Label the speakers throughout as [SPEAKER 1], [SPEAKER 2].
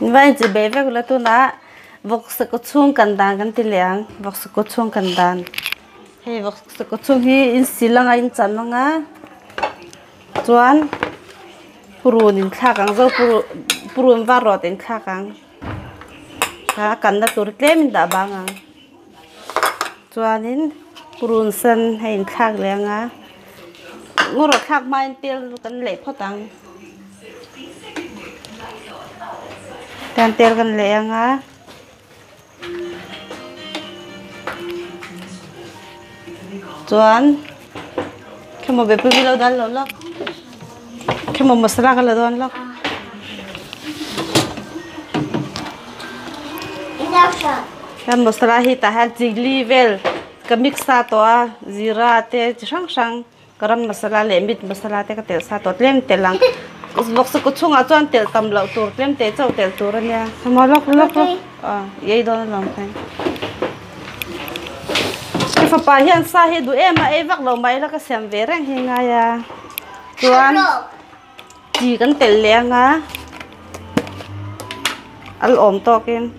[SPEAKER 1] vậy chỉ bé với là tôi đã vọc sự có chuông cần đàn cái tiền liang vọc sự có chuông cần đàn hay vọc sự có chuông hi in xí lăng in chăn lăng á chuan purun in khạc ang zo purun va rot in khạc ang ha kan da tur tlem in da bang ang chuan in purun san hay in khạc liang á ngô rồi khạc mai in tel kan lệ phot ang dan tel kan lệ ang á chuan khi mà bé bự lâu đan lâu lắm khi mà masala cái là đan lắm cái masala hi ta hay chili vel cái mixa to zira te sang sang garam masala le meat masala te cái tel sa to tlem tel lang vok sa kuchung a chuan tel tam lo tur tlem te chau tel tur ania ma lok yei don lam thai cái pha hian sa hi du em a vak lo mai la ka sem ve reng hi nga ya chuan chỉ kan tel leng a al om to ken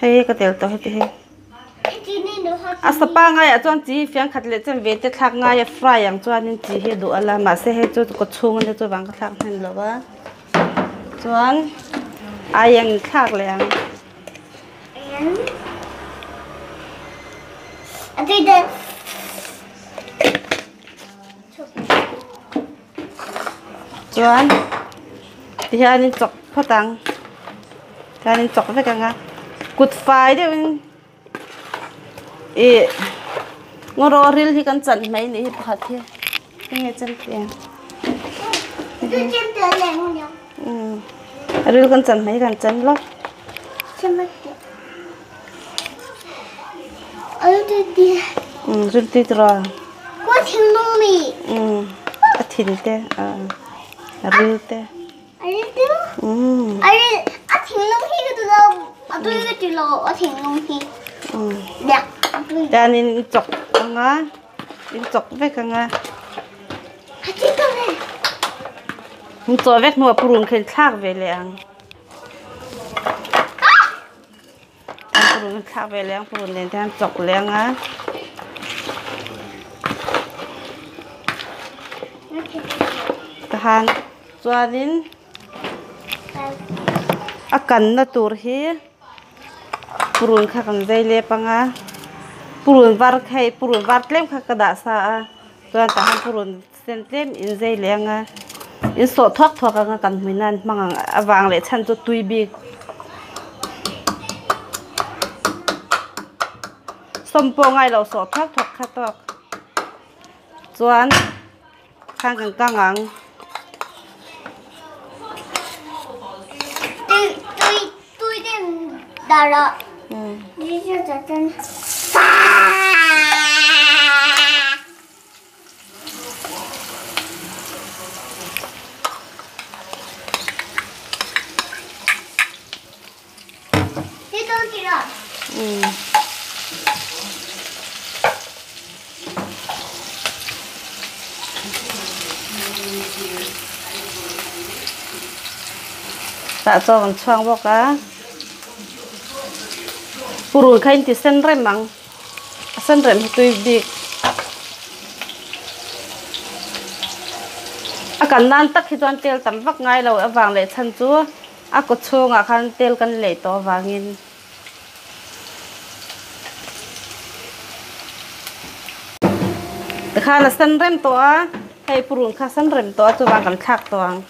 [SPEAKER 1] hey ka tel to he asapa nga ya chuan chi fiang khat le chem ve te thak nga ya fry yang chuan in chi he du ala ma se he chu ko chung ne chu bang ka thak hen lo ba chuan ayang thak leng chuan thì hian in chok phatang hian in chok ve ka nga kut fai de e ngoro ril hi kan chan mai ni pakhat hi nge chan te ril kan chan mai kan chan lo ril ti tra
[SPEAKER 2] có thiếu nông mì
[SPEAKER 1] a thin te ril te
[SPEAKER 2] 아니 아 thiếu nông hi cái đó à tôi cái từ lâu à thiếu nông hi đẹp
[SPEAKER 1] dan in chok nga in chok ve ka nga
[SPEAKER 2] à chị đâu này
[SPEAKER 1] in cho vek nu purun khen thak ve le ang purun thak ve le ang purun len tan chok le nga tahan chuanin akan na tur hi purun kha kan zai le panga purun var tlem kha ka da sa a chuan tahan purun sen tlem in zai le nga in so thok thok nga kan minan mangang awang le chan chu tui bi sompo ngai lo so thok thok kha tok chuan khang kan kangang
[SPEAKER 2] tôi đem đào rồi đi cho cho chân đi tôi chị rồi
[SPEAKER 1] ta cho con choang bọc á purun khain ti sen rem mang sen rem tui bi akan nan tak hi chuan tel tam vak ngai lo awang le chan chu a ko chunga khan tel kan le to wangin ta khan sen rem to a hei purun kha sen rem to chu wang kan thak to ang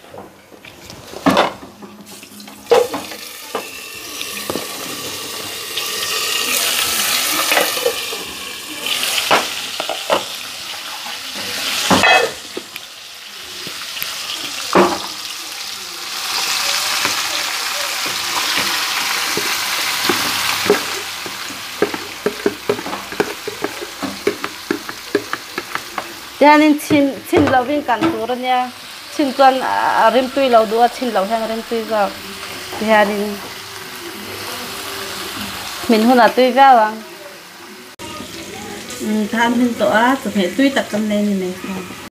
[SPEAKER 1] Yan chin lâu viên cắn tu rồi nha, chin tuần rim tui lâu đua chin lâu hàng rim tui vào, yan mình hôm nào tui vào à, tham hình tổ á, chụp hệ tui tập cầm lên như này.